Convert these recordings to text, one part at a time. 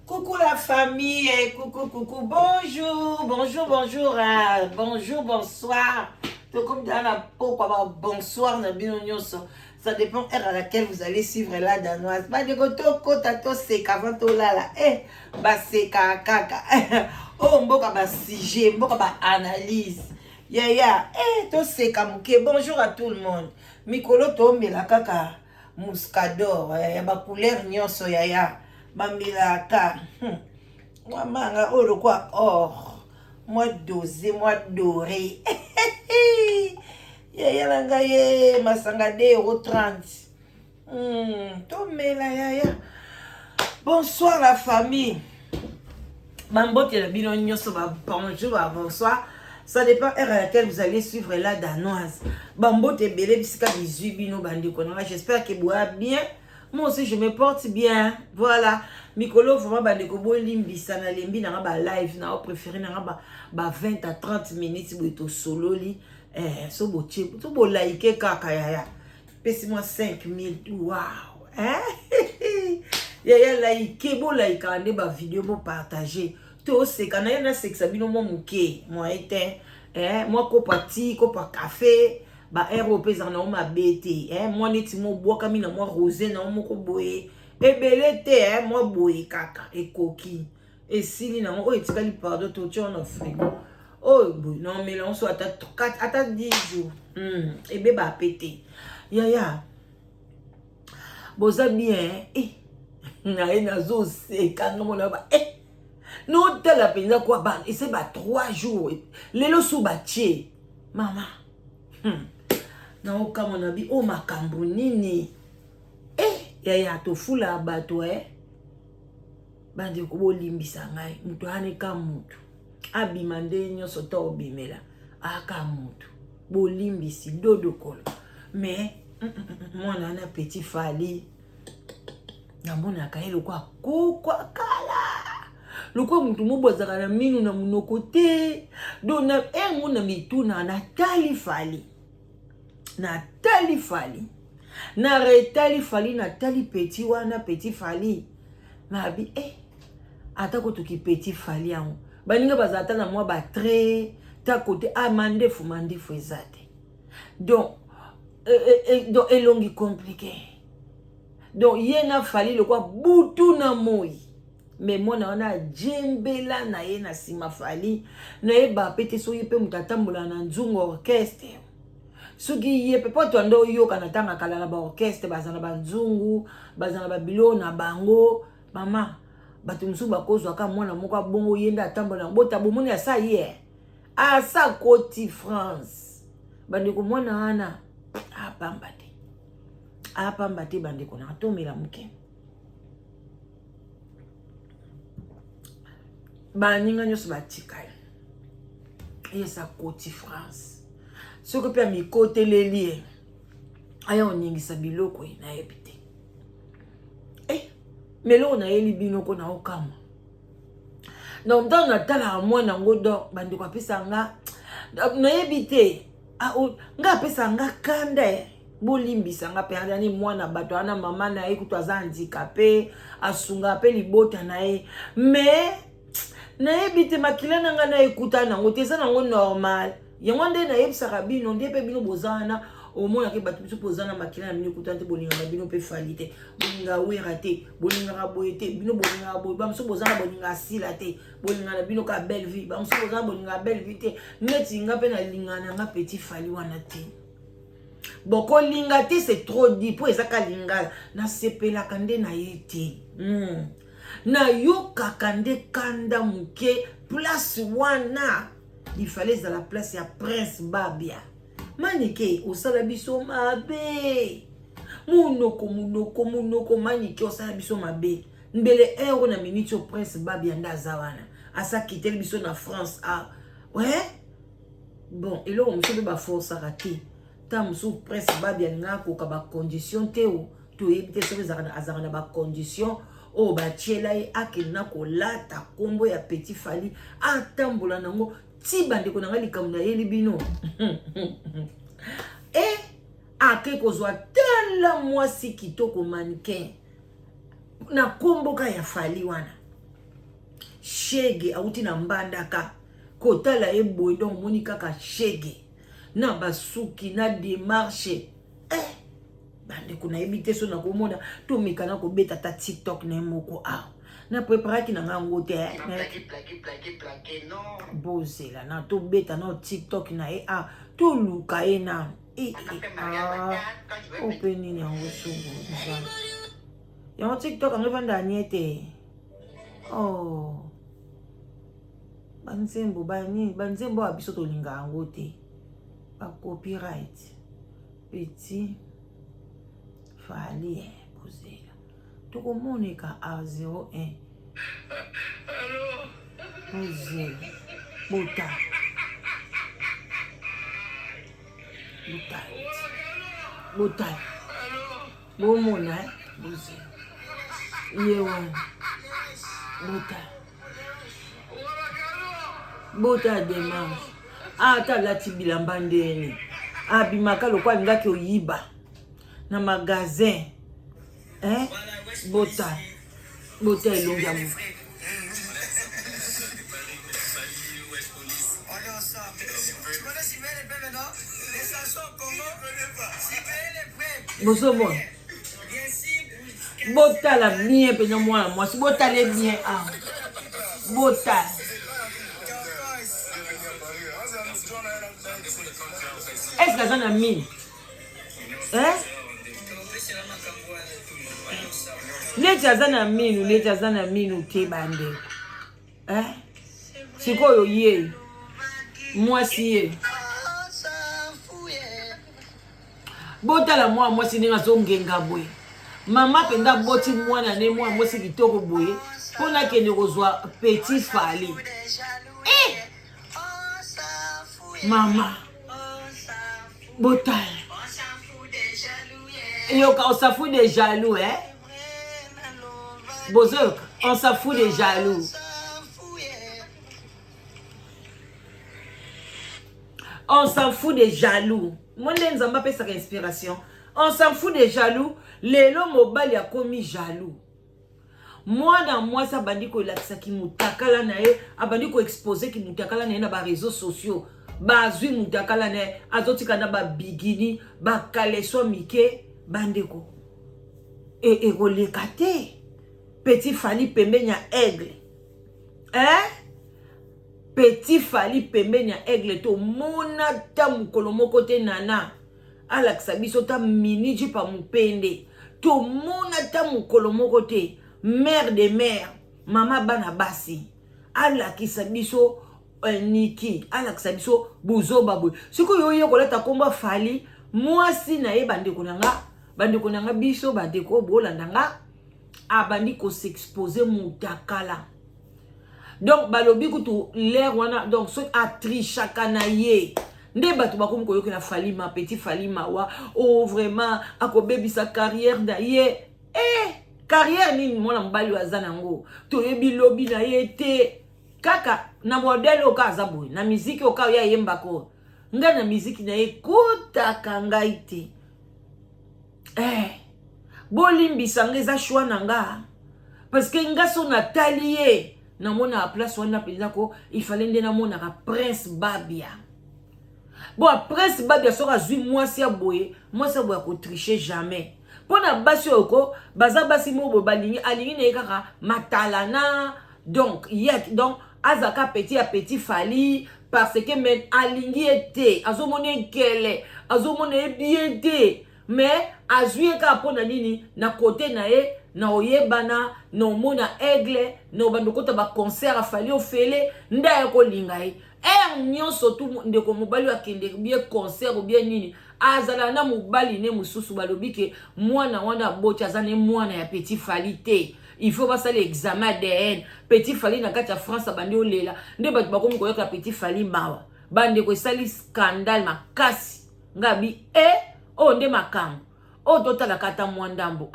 Coucou la famille, coucou, bonjour, bonjour, bonsoir. Tout comme dans la peau, bonsoir, ça dépend à laquelle vous allez suivre la danoise. Bah, de koto, tato, c'est qu'avant tout là, bah, c'est kaka. Oh, mboka, bah, sujet, mboka, bah, analyse. Ya, to c'est kamuke. Bonjour à tout le monde. Mikolo, to, la kaka, muscador, ya, bah, couleur, nyonso, ya. Bamilaka manga olo quoi or moi dosé moi doré ya langa ye masanga de €30 tomela ya. Bonsoir la famille, mambote la bino nyonso ba bonjour bonsoir, ça dépend à laquelle vous allez suivre la danoise. Bambote belé bisika 18 bino bandiko na, j'espère que vous allez bien. Moi aussi je me porte bien, voilà. Mikolo vraiment bandeko bo limbisa na lembi na ba live na préféré na ba 20 à 30 minutes bo solo li so bo cheap so bo like kaka ya pesi moi 5000 wow ya like bo like ande ba vidéo bo partager to se kana na sexa bino mo muke moi était moi ko parti ko pa café ba européen na ma bete moi neti mo boka mina moi rosé na mo ko boye ebele te moi boye kaka ekoki esili na mo etikali pardon to tu en frigo oh boy non mais là on soit à 10 jours ebe ba pété ya boza bien na ina zo se kanga mo na ba no tela penza kwa ba et c'est ba 3 jours lelo sou ba tie mama na okamo na bi o makambo nini ya tofula bato bandi ko limbisa ngai mutu aneka mutu abima nde nyonso to obimela aka mutu bolimbisi dodo kolo mais mwana na petit fali na mona kaelo kwa kala loko mutu mobozaka na minu na munoko te dona mona mituna na tali fali na retali fali na tali petit wana petit fali na bi atako toki petit fali yango baninga bazata na mwa ba très ta côté mandefu ezate donc elongi compliqué donc yena fali le kwa butu na moi mais mona wana jembela na ye na sima fali na ye ba pete so yepe mutatambola na nzungu orchestre soki ye pe poto ndo yoka na tanga kala na ba orchestre bazana ba nzungu bazana ba bilo na bango mama batu musu bakozwa ka mwana moko bongo yenda atambola bota bomoni asa ye asa koti France bandeko mwana ana apambate bandeko na tomela muke baninga nyoso batikaya yesa koti France soko pe mikote lelie aya oningisa biloko na yebite melo na yeli binoko na okama donc dans na tala mwana ngodo bandi kwa pesa nga na yebite nga pesa nga kande bolimbisa nga pe ani mwana bato ana mama na ye kutu aza handicapé asunga pe libota na ye mais na yebite makila na nga na ekuta nango te eza nango normal yango nde na yebisaka bino nde pe bino bozana omona ke bato biso pozana makila na bino ekuta te bolinga na bino pe fali te bolinga wera te bolinga boye te bino bolinga boye bamoso bozana bolinga asila te bolinga na bino ka belle vie bamoso bozana bolinga belle vie te neti nga pe na linga na nga petit fali wana te boko linga te c'est trop dit po ezaka lingala na sepelaka nde na ye te na yokaka nde kanda muke place wana il fallait à la place ya Prince Babia manike osala biso mabe munoko manike osala biso mabe mbele euro na minute au Prince Babia ndaza wana asa kiteli biso na France bon elo muso ba force raté ta muso Prince Babia nga ko ka ba condition te o to yebite so azara na ba condition o ba tiela e akena ko lata kombo ya petit fali atambola nango ti bandeko na ngali kamuna yeli bino ake kozwa tala mwasi kitoko mannequin na komboka ya fali wana shege auti na mbandaka kotala eboy donc moni kaka shege na basuki na démarche bande kuna ebite so na komona to mikana ko beta ta TikTok na moko na prépare ki na ngango te plaqué non bozela na to beta na TikTok na to luka na opening ya ngosugo ya TikTok angevanda niete banzembo abiso to linga ngo te ba copyright petit fali bozela to komonika A01 bozela bota bomona bozela yewan bota démarche ata lati bilamba ndeni abimaka lokwa ngaki oyiba na magasin bota elongi ya moto bosomona botala bien pena mwana mwasi botale bien botala est-ce que aza na mine neti aza na mine te bande sikoyo ye mwasi ye botala mwa mwasi ndenge azongenga boye mama penda boti mwana ne mwa mwasi kitoko boye mpona kende kozwa petit fali mama botala yoka on s'en fout des jaloux bozoka on s'en fout des jaloux on s'en fout des jaloux monde nzamba pesa inspiration on s'en fout des jaloux lelo mobali akomi jaloux mwana mwasi abandi kolakisa ki mutakala na ye abandi ko exposer ki mutakala na ye na ba réseaux sociaux bazwi mutakala na ye azotika na ba bigini ba kaleso mike bandeko ekoleka te petit fali pembeni ya aigle petit fali pembeni ya aigle to mona ta mukolo moko te nana alakisa biso ta miniji pa mupende to mona ta mukolo moko te mère de mère mama bana basi alakisa biso niki alakisa biso buzoba boy siko yoye koleta komba fali mwasi na ye bandeko nanga biso bandeko bolanda nga abandi ko s'exposer mutakala donc balobi kutu l'air wana donc so atrichaka na ye nde bato bakomi koyokela falima petit falima wa vraiment akobebisa carrière na ye carrière nini mwana mobali waza nango toyebi lobi na ye te kaka na modele oka aza boye na miziki oka ya yembako nga na miziki na ye kutaka ngai te bolimbisa nga eza shwa na nga parce que nga so natali ye namona a place wana penza ko il fallait nde namonaka prince babia bon prince babia soki azwi mwasi ya boye akotriche jamais mpona basi oko baza basi mo boye alingi na ye kaka matalana donc azaka petit fali parce que men alingi ete azomona ekele azomona ebie te mais azwi eka mpona nini na kote na ye na oyebana na omona aigle na obanda kota ba concert afali ofele nda ya kolinga ye nyonso tu ndeko mobali akende bien concert ou bien nini azala na mobali ne mususu balobi ke mwana wana boti aza ne mwana ya petit fali te il faut basala examen ADN petit fali na kati ya France abandi olela nde bato bakomi koyoka petit fali mawa bandeko esali scandale makasi ngabi nde makambo totala kata mwandambo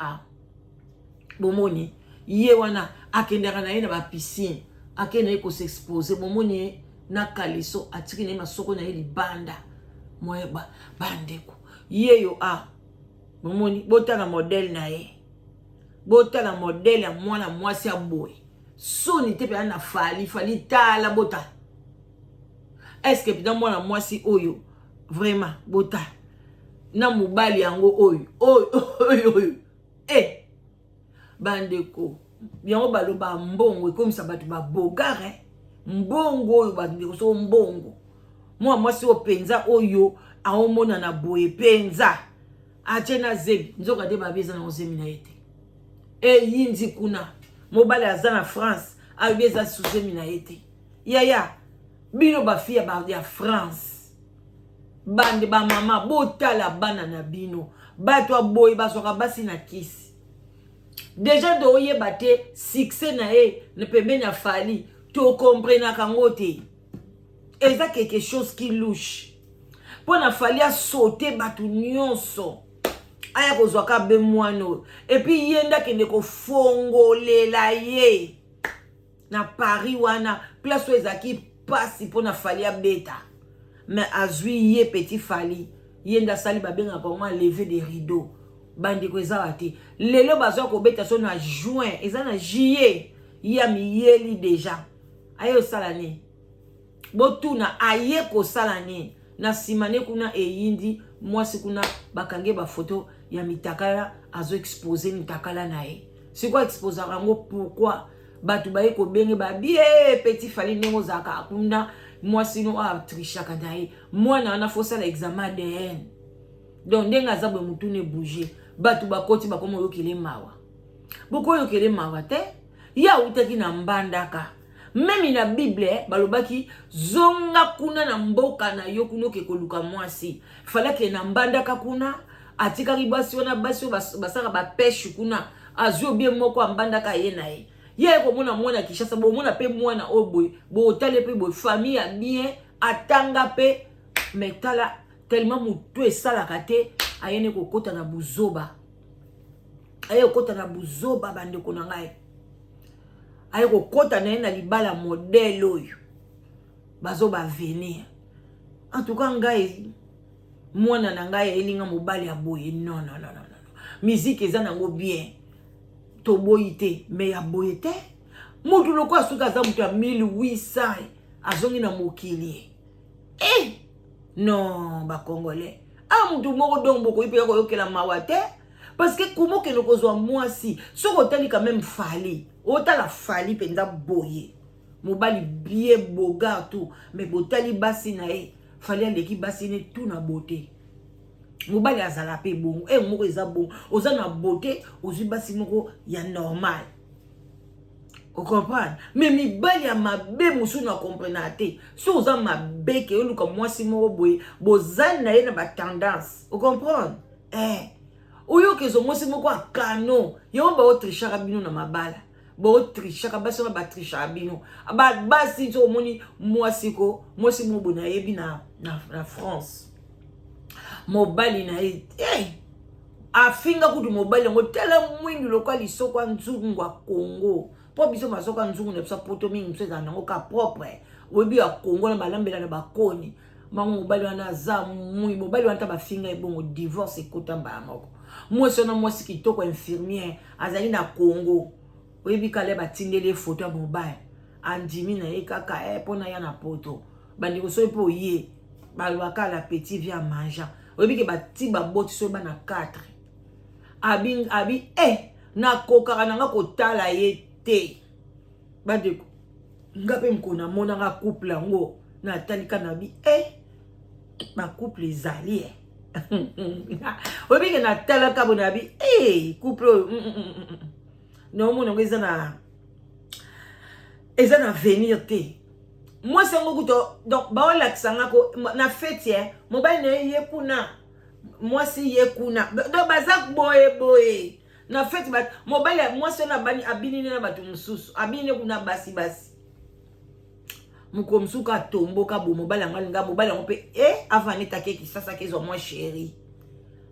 bomoni ye wana akendaka na ye na ba piscine akende ko s'exposer bomoni na kaleso atiki na masoko na ye libanda moyeba bandeko yeyo bomoni botala modèle na ye botala modèle ya mwana mwasi ya boye soni te pe na fali tala bota. Est-ce que dans moi moi si oyo vraiment bota na mobali yango oyo eh bandeko yango baloba mbongo comme ça batu ba bogare mbongo oyo bandeko so mbongo moi si openza oyo aomona na boye penza achena zebi nzoka te babeza na ozemi na ete yindi kuna mobali aza na France abeza suzemi na ete yaya bino bafia ya France bande ba mama botala bana na bino bato aboyi basoka basi na kisi déjà do yeba te succès na ne pembeni ya fali to comprendre kango te eza quelque chose qui louche pona fali a sauter batu nyonso aya kozwaka be mwano et puis yenda kende ko fongolela ye na Paris wana place ezaki pasi pona fali a beta mais azui ye petit fali yenda sali babenga pa moi lever des rideaux bandi ko eza wate lelo bazwa ko beta so na juin eza na juillet ya miyeli déjà ayo salani botuna aye ko salani na simane kuna eyindi mwasi kuna bakange ba photo ya mitakala azo exposer mitakala nae siko exposer rango pourquoi batu baye ko benge ba bien petit fali nengo zaka akunda mwasi no a trishaka nae mwana ana fosa la examen ADN donc ndenga zabwe mutune bouger batu bakoti bakomo yokele mawa boko yokele mawa te ya utaki na mbandaka même na Bible balobaki zonga kuna na mboka na yo kuno ke koluka mwasi fala ke na mbandaka kuna atika ribasi wana basi basaka ba pêche kuna azio bien moko mbandaka ye na ye ye ko mona mwana Kishasa bo mona pe mwana oboy bo tale pe bo famille ya bien atanga pe metala tellement mutu esala kate ayene ko kota na buzoba ayo kota na buzoba bande kona ngai ayo ko kota na na libala modèle oyo bazoba venir en tout cas ngai mwana na ngai elinga mobali ya boye non musique eza nango bien to boyite mais ya boyite mutu loko asuka za mutu ya 1800 azongi na mokili non ba congolais mutu moko donc boko ipe ko yokela mawate parce que comment que nous kozwa mwasi soko tali quand même fali otala fali penza boye mobali bien boga tout mais botali basi na e fali aleki basi ne tout na beauté mobali azala pe bon moko eza bon oza na beauté ozwi basi moko ya normal o comprendre mais mibali ya mabe musu na comprendre te so oza mabe ke oluka mwasi moko boye bozali na ye na ba tendance o comprendre oyo kezo mwasi moko akano yo ba otrishaka bino na mabala ba otrishaka basi na ba trishaka bino ba basi to moni mwasi mo bona yebi na France mobali na afinga kudu mobali ngo tela mwingi lokali soko nzungu wa Congo po biso masoko nzungu ne psa poto mingi mseza nango ka propre webi ya Congo na balambela na bakoni mango mobali wana za mobali wana bafinga ebongo divorce ekotamba moko mwasi na mwasi kitoko infirmière azali na Congo webi kale batindele photo ya mobile andimi na ye kaka pona ya na poto bandi ko so po ye balwaka la petit via manger webi ke bati baboti so ba na 4 abi na kokaka nanga kotala ye te bande ngape mkona mona nga couple ngo na talika na bi ma couple ezali webi ke na talaka bona bi couple non mon ngo eza na venir te moi sango kuto donc ba wala kisanga ko na fête mobile na ye kuna moi si ye kuna do bazak boye na fête ba mobile moi so na bani abini na batu mususu abini kuna basi mukomsuka tomboka bo mobile nga mobile ngo pe avant etake Kisasa kezo moi chérie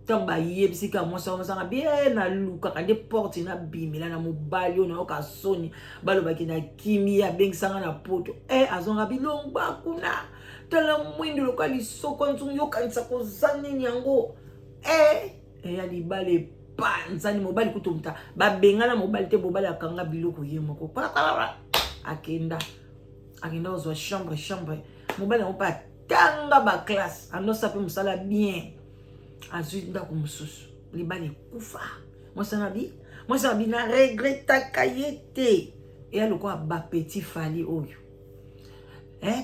tant ba yebisika moi so nga bien na luka ka de porte na bimela na mobile ona oka soni balobaki na kimi ya bengisanga na poto azonga bilongba kuna tala mwindo lokali soko nzungu yokanisa kozani nyango ya libale panzani mobali kutumta ba bengana mobali te mobali akanga biloko yemoko akenda ozwa chambre mobali on pa tanga ba classe ando sape musala bien azui ndako mususu libali kufa moi ça bi na regretta kayete et aloko ba petit fali oyo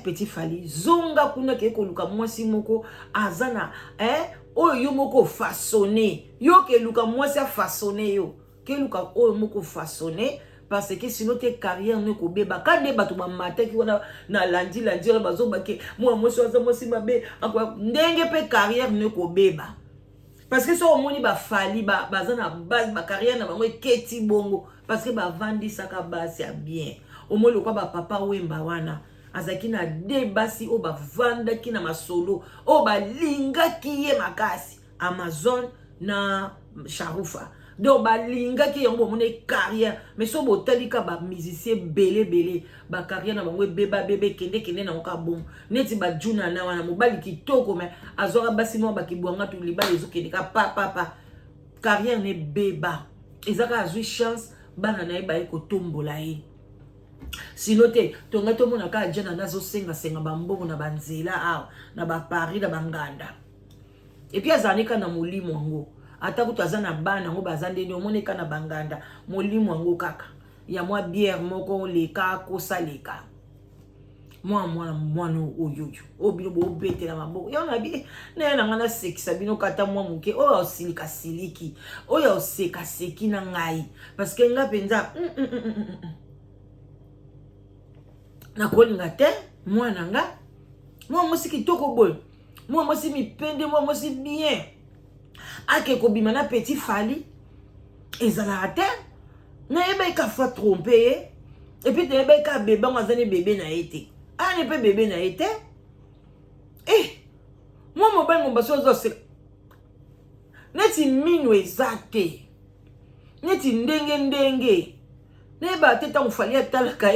petit fali zonga kuna ke koluka mwasi moko azana oyo moko façonné yo ke luka mwasi a façonné yo ke luka oyo moko façonné parce que sinon tes carrière ne ko beba kande bato ba matin ki wana na lundi bazo bake moi mwasi waza mwasi mabe akwa ndenge pe carrière ne ko beba parce que so omoni ba fali bazana base ba carrière na bango eketi bongo parce que ba vandi saka base ya bien omoni kwa ba papa wemba wana azaki na debasi o bavanda ki na masolo o balinga ki ye makasi Amazon na Sharufa donc balinga ki yango mone carrière mais so botalika ba musicien belé ba carrière na bango bebe kende na oka bon neti ba juna na wana mobali kitoko mais azora basi mo ba kibwanga tu libali ezokende ka papa carrière ne beba ezaka azui chance bana na ye ba ekotombola ye sinote tonga to mona ka jana nazo senga bambongo na banzela awa na ba Paris na banganda et puis azanika na molimo ngo ata kutu azana bana ngo bazande ni omoneka na banganda molimo ngo kaka ya mwa bière moko leka kosa leka mwana oyo obino bo bete na maboko yo na bi na ngana sekisa bino kata mwa muke oyo osilika siliki oyo oseka seki na ngai parce que nga penza na kolinga te mwana nga mwa mosi kitoko boy mwa mosi mipende mwa mosi bien ake kobima na petit fali ezala te na yeba ka fa tromper et puis te yeba ka bébé ngazane bébé na été ne pe bébé na été mwa mobali mbaso zo se neti minu ezate neti ndenge neba te ta mfali atalaka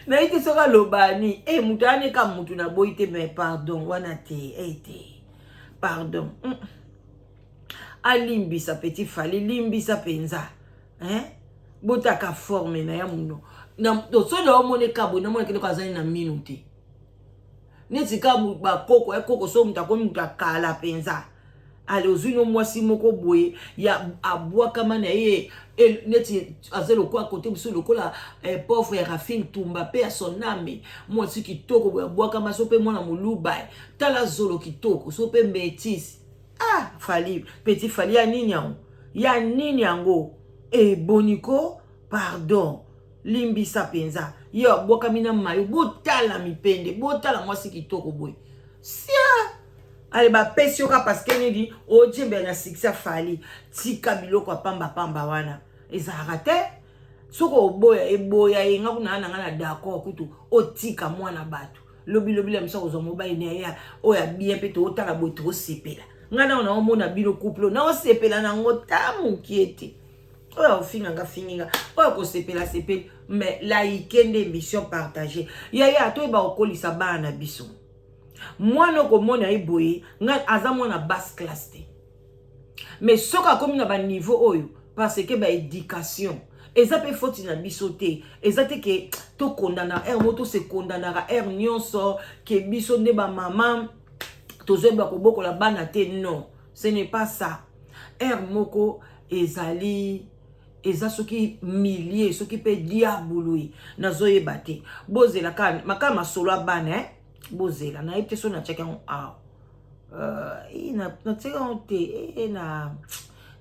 na ite soka lobani mutane ka mutu na boite mais pardon wana te pardon alimbisa petit fali limbisa penza botaka forme na ya muno na so na omone kabo na mona kene ko azani na minute neti ka ba koko so muta ko muta kala penza ale ozino mwasi moko boye ya abwa kama na ye neti azelo kwa côté biso lokola pauvre ya Rafine Tumba pe ya soname mwasi kitoko boye abwa kama so pe mwana muluba tala zolo kitoko so pe métis fali petit fali ya nini yango boniko pardon limbisa penza yo abwa kamina mayo botala mipende botala mwasi kitoko boye sia ale ba pesioka parce que ni di ojembe na succès fali tika biloko pamba wana ezaka te soko eboya yenga kuna na d'accord kutu otika mwana bato lobi la misa ko zomo ba ine ya oya bien pe to otala boto osepela ngana ona omona bino couple na osepela na ngotamu kiete oya ofinga oya ko sepela mais la ikende mission partagée ya to ba okolisa bana biso mwana ko mona iboye nga aza mwana basse classe te mais soka komi na ba niveau oyo parce que ba éducation eza pe faute na biso te eza te ke to kondana moto se kondanaka nyonso ke biso ne ba mama tozo ba ko bokola bana te non ce n'est pas ça moko ezali eza soki millier soki pe diabului nazoyeba te bozela kan makama solo bana bozela na ite so na cheka na tseka te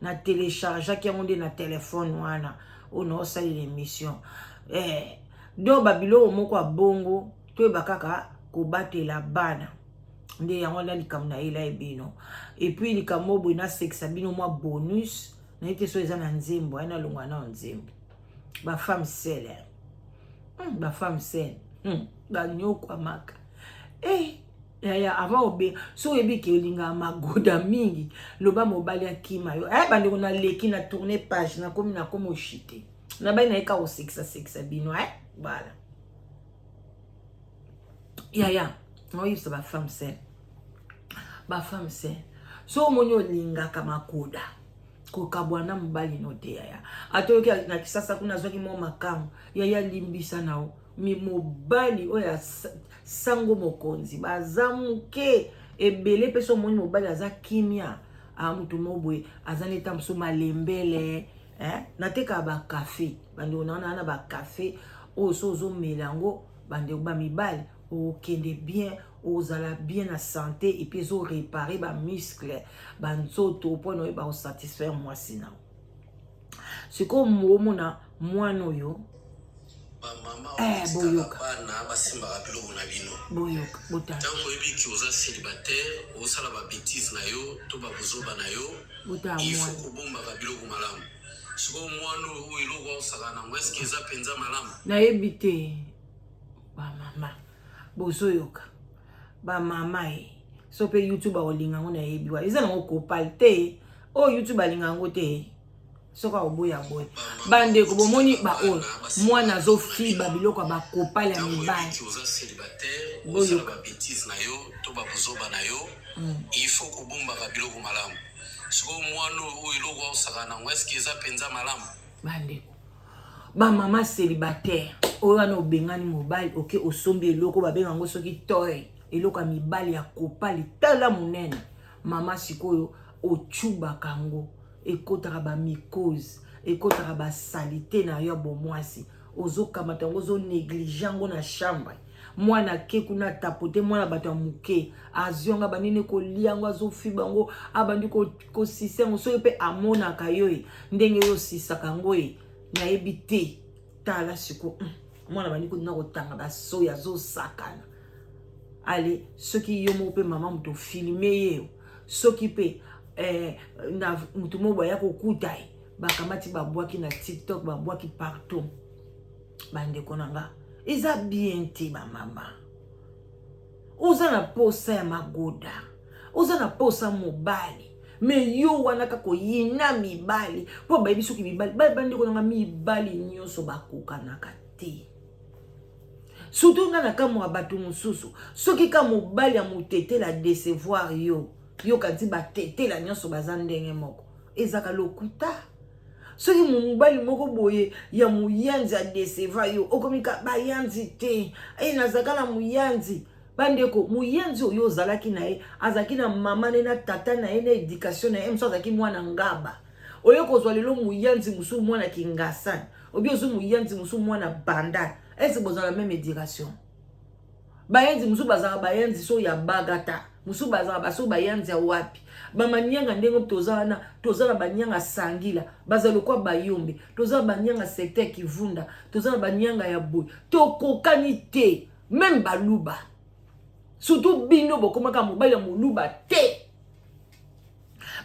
na télécharge ki ngonde na téléphone wana ono sali l'émission do babilo moko abongo to bakaka ko batela bana nde yango na likam na ila ebino et puis likamo bo na sexa bino mwa bonus na ite so eza na nzembo na longwa na nzembo ba femme sele ba nyoko maka ya avant obe so ebi ke linga magoda mingi loba mobali akima yo bande ko na leki na tourner page na komi na komo shite na ba na eka o sexa bino voilà ya no yisa ba femme sele so monyo linga kama koda kokabwana mbali note ya atoyoki na kisasa kuna zoki mo makamu ya limbisa nao mi mobali oya sango mokonzi bazamuke ebele peso moni mobali aza kimia mutu mobwe azaneta mso malembele nateka ba café bande onana na ba café oso zo melango bande ba mibali okende bien ozala bien na santé et puis zo réparer ba muscle banzoto pour no ba satisfaire moi sina siko mona mwana yo boyoka bana basimba biloko na bino boyoka botana tango ebiki oza célibataire osala ba bêtise na yo to ba buzoba na yo botana il faut ko bomba ba biloko malamu siko mwana oyo eloko osaka na est-ce que eza penza malamu na ebite ba mama bozoyoka ba mama so pe YouTube olinga ngo na yebiwa eza na kopal te o YouTube alinga ngo te soka oboya boy bande ko bomoni ba o mwana zo fiba biloko ba kopal ya mibali oza célibataire osala ba bêtise na yo to ba buzoba na yo il faut ko bomba ba biloko malamu siko mwana oyo eloko osaka na est-ce que eza penza malamu bande ba mama célibataire oyo wana obengani mobali oke osombi eloko babenga ngo soki toy eloko ya mibali ya kopali tala munene mama sikoyo ochuba kango ekotaka ba mycose ekotaka ba salité na yo bomwasi ozokamata ngo zo négligent ngo na chambre mwana ke kuna tapote mwana bato ya muke azionga banini kolia ngo azofiba ngo abandi ko sisengo so pe amona kayoyi ndenge yo sisaka ngo na ebite tala siko mwana bandi ko nako tanga ba soya zo sakana ale soki yo mo pe mama muto filmer ye soki pe na mutu mo boya ko kutai bakamati babwaki na TikTok babwaki partout bande konanga iza bien te ba mama oza na posa ya magoda oza na posa mobali me yo wana kako yina mibali po bayebi soki mibali bande konanga mibali nyonso bakokanaka te surtout na kamwa bato mususu soki ka mobali ya mutete la décevoir yo kanti batete la nyonso bazandenge moko ezaka lokuta soki mobali moko boye ya muyanzi a décevoir yo okomika bayanzi te nazaka na muyanzi bandeko muyanzi oyo ozalaki na ye azaki na mama na tata na ye na éducation na ye mso azaki mwana ngaba oyo kozwa lelo muyanzi musu mwana kingasani obi ozo muyanzi musu mwana banda est-ce que vous avez la même éducation bayanzi musu bazaka bayanzi so ya bagata musu bazaka baso bayanzi ya wapi bamanyanga ndenge tozana banyanga sangila bazalo kwa bayombe tozana banyanga secteur kivunda tozana banyanga ya boy tokokani te même baluba surtout bino bokomaka mobali ya moluba te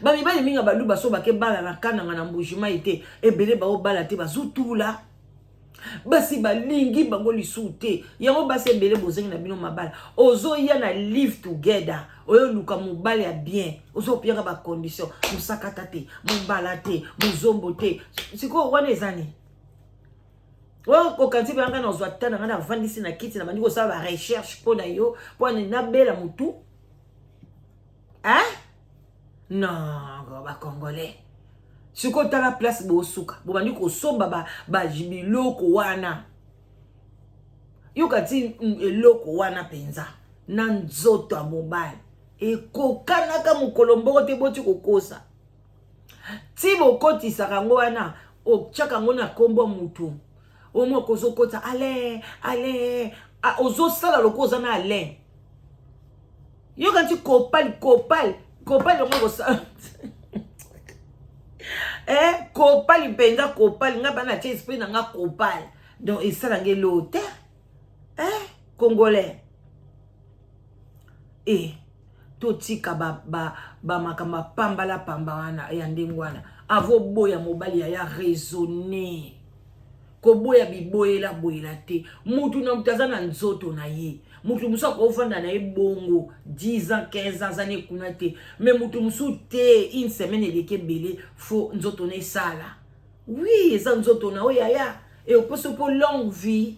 bamibali minga baluba so bake bala na kananga na mbujima ite ebele bao bala te bazutula basi balingi bango lisute yango basi ebele bozengi na bino mabala ozo ya na live together oyo luka mobali ya bien ozo piaka ba condition musakata te mobala te muzombo te siko wana ezani wa ko kanti banga na ozwa tana ngana vandisi na kiti na bandiko sa ba recherche pona yo pona na bela mutu non ba congolais siko tala place bo suka bo bandi ko somba ba jibiloko wana yo kati eloko wana penza na nzoto ya mobali ekokanaka mokolomboko te boti kokosa ti bokotisa kango wana otyaka ngo na kombo mutu omo kozokota ale ozosala loko oza na ale yo kanti kopali yango kosala kopali penza kopali nga bana tia esprit na nga kopali donc esala nge lote congolais totika bamakamba pambala pamba wana ya ndenge wana avo boya mobali ya raisonner koboya biboyela boyela te mutu na mutaza na nzoto na ye mutu musu akovanda na ye bongo 10 ans 15 ans ane kuna te mais mutu musu te une semaine eleke bele fo nzoto na esala oui eza nzoto na oyaya e oposo po longue vie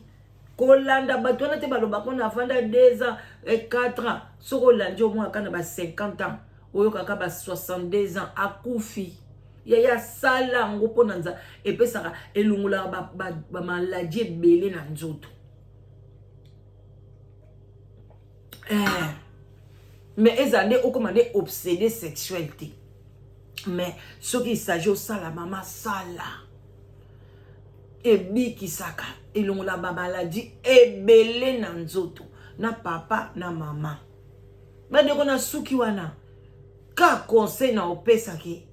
kolanda bato wana te balobako na afanda 2 ans 4 ans soko olandi omwaka na ba 50 ans oyo kaka ba 62 ans akufi yaya sala ngo pona nza epesaka elungula ba maladie ebele na nzoto. Mais ezande okomande obsédé sexualité. Mais ce qui s'agit au sala mama sala ebiki saka elungula ba maladie ebele na nzoto na papa na mama. Bandeko na suki wana ka conseil na opesaki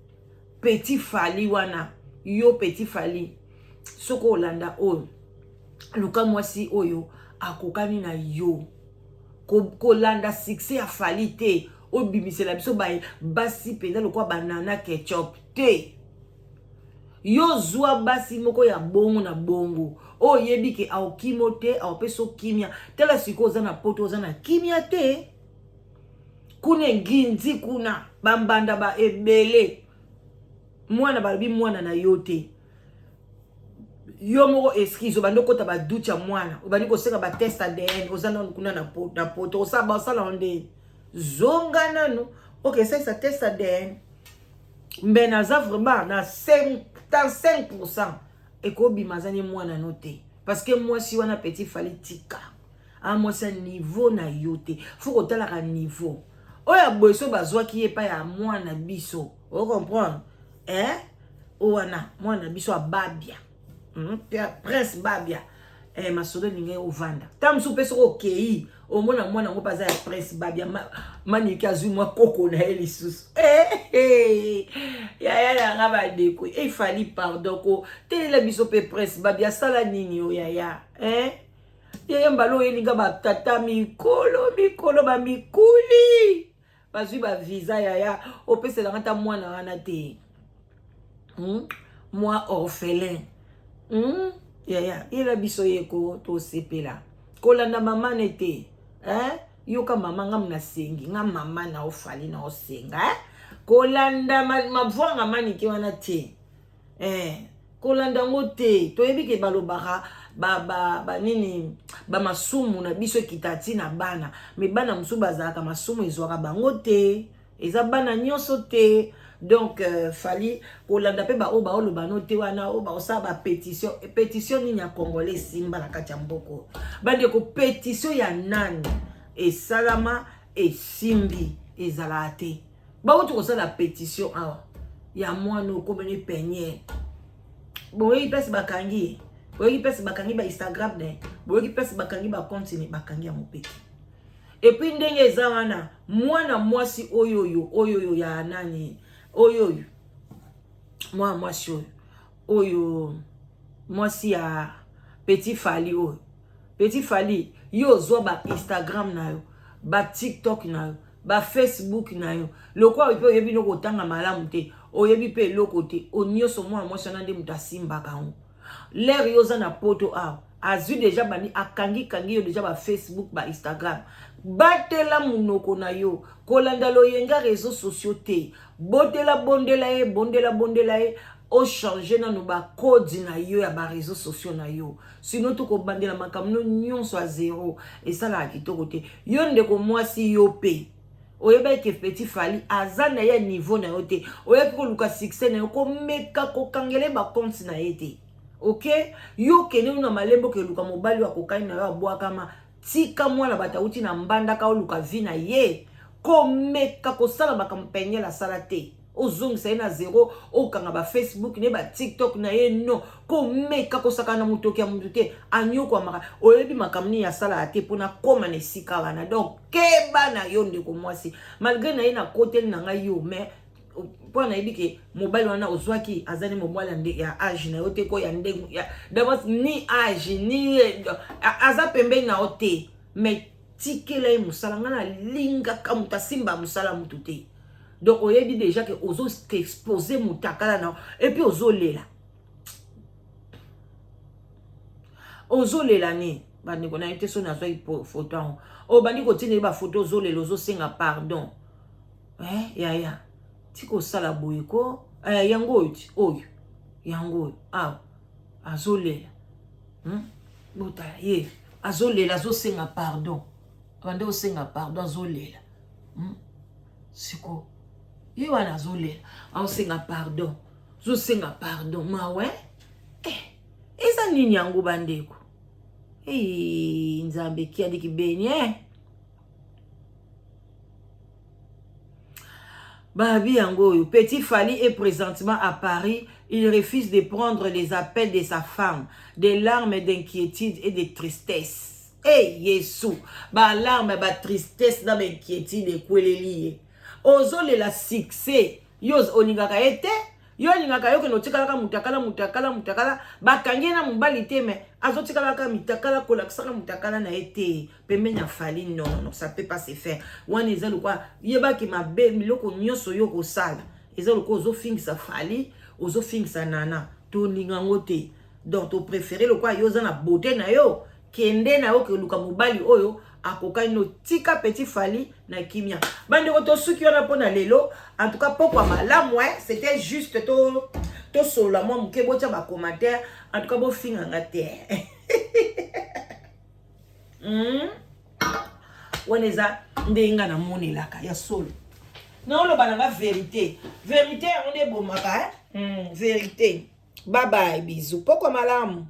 Petit Fally wana yo Petit Fally soko olanda oyo luka mwasi oyo akokani na yo kolanda succès ya Fally te obimisela biso basi penza lokwa banana ketchup te yo zwa basi moko ya bongo na bongo oyebi ke aokimo te aopeso kimia tala siko oza na poto oza na kimia te kune nginzi kuna bambanda ba ebele mwana balobi mwana na yo te yo moko excuse bando kota ba ducha mwana obani ko senga ba test ADN ozana kuna na poto osala onde zonga nanu OK ça test ADN mais naza vraiment na 55% ekobi mazani mwana noté parce que moi si wana Petit Fally tika a moi c'est niveau na yote faut ko tala ka niveau oya boyeso bazwaki epa ya mwana biso o comprendre owana mwana biso ababia Prince Babia masolo ninge ovanda tamsu peso okei omona mwana ngo paza ya Prince Babia maniki azumwa koko na elisusu ya ngaba deko Fally pardon ko tele biso pe Prince Babia sala nini o yaya yaya mbalo elinga batata mikolo ba mikuli bazwi ba visa yaya opesela ngata mwana wana te moi orphelin yaya ila biso yeko to sepela kolanda mama nete yoka mama ngam na sengi ngam mama na ofali na osenga kolanda mavwanga maniki wana te kolanda ngote to yebi ke balobaka ba nini ba masumu na biso kitati na bana me bana musu bazaka masumu ezwaka bango te eza bana nyonso te. Donc Fally kolanda pe ba oloba no te wana ba osa ba pétition ni nya congolais simba la kati ya mboko bande ko pétition ya nani esalama esimbi ezala te ba otu ko sala pétition awa ya mwana okomeni penye boyi pesi bakangi ba Instagram ne boyi pesi bakangi ba compte ni bakangi ya mopeki et puis ndenge eza wana mwana mwasi oyoyo ya nani oyo mwasi ya Petit Fally oyo Petit Fally yo zo ba Instagram na yo ba TikTok na yo ba Facebook na yo lokwa ipo yebi no kotanga malamu te oyebi pe loko te onyoso mwa mwasi na nde mutasimba kango l'air yo za na poto azu deja bani akangi yo deja ba Facebook ba Instagram batela munoko na yo kolanda loyenga réseaux sociaux te botela bondela ye o changer na no ba code na yo ya ba réseaux sociaux na yo sinon to ko bandela makamno nyonso a zéro et ça la kitoko te yo ndeko mwasi yo pe oyeba ke Petit Fally azana ya niveau na yo te oyeba ko luka succès na yo ko meka ko kangele ba compte na ye te OK yo kene na malembo ke luka mobali wa kokani na yo abwakama tika mwana batauti na mbanda ka oluka vina ye ko meka ko sala bakampenye la sala te ozongisa na zéro okanga ba Facebook ne ba TikTok na ye no ko meka ko saka na mutoki ya mutu te anyoko amaka oyebi makamni ya sala te pona koma na sika wana donc keba na yo ndeko mwasi malgré na ye na côté na ngai yo mais pour na yebike mobile wana ozwaki azani mobile nde ya age na yote ko ya ndengu ya d'abord ni age ni aza pembe na ote mais tikela musala ngana linga kamuta simba musala mutu te donc oyebi déjà que ozo exposer mutakala na et puis ozo lela ni bandi kona ite so na zoi photo o bandi ko tine ba photo ozo lela ozo senga pardon ya tiko sala boyeko yango azolela bota ye azolela azosenga pardon bande osenga pardon azolela siko ye wana azolela aosenga pardon zosenga pardon mawe eza nini yango bandeko nzambe kiandiki beni babi yango oyo Petit Fally est présentement à Paris. Il refuse de prendre les appels de sa femme, des larmes d'inquiétude et de tristesse. Yesu, ba larme ba tristesse na ba inquiétude ekweleli. Ozole la succès, yoz oningaka ete, yo ningaka yo ke no tikalaka mutakala bakangi na mobali te me azotikalaka mitakala kolakisaka mutakala na ete pembeni ya Fally non ça peut pas se faire. Wana eza lokwa yebaki mabe miloko nyonso yo kosala eza lokwa ozofingisa Fally ozofingisa nana to ningango te. Donc to préférer lokwa yo za na beauté na yo kende na yo ke luka mobali oyo akokani no tika Petit Fally na kimia. Bande ko to suki wana pona lelo en tout cas pourquoi malamu c'était juste to solo moi muke bocha ba commentaire en tout cas bo finga ngate. Waneza ndenga na moni laka ya solo. Na olo bananga vérité. Vérité on est bomaka vérité. Bye bye bisous. Pourquoi malamu?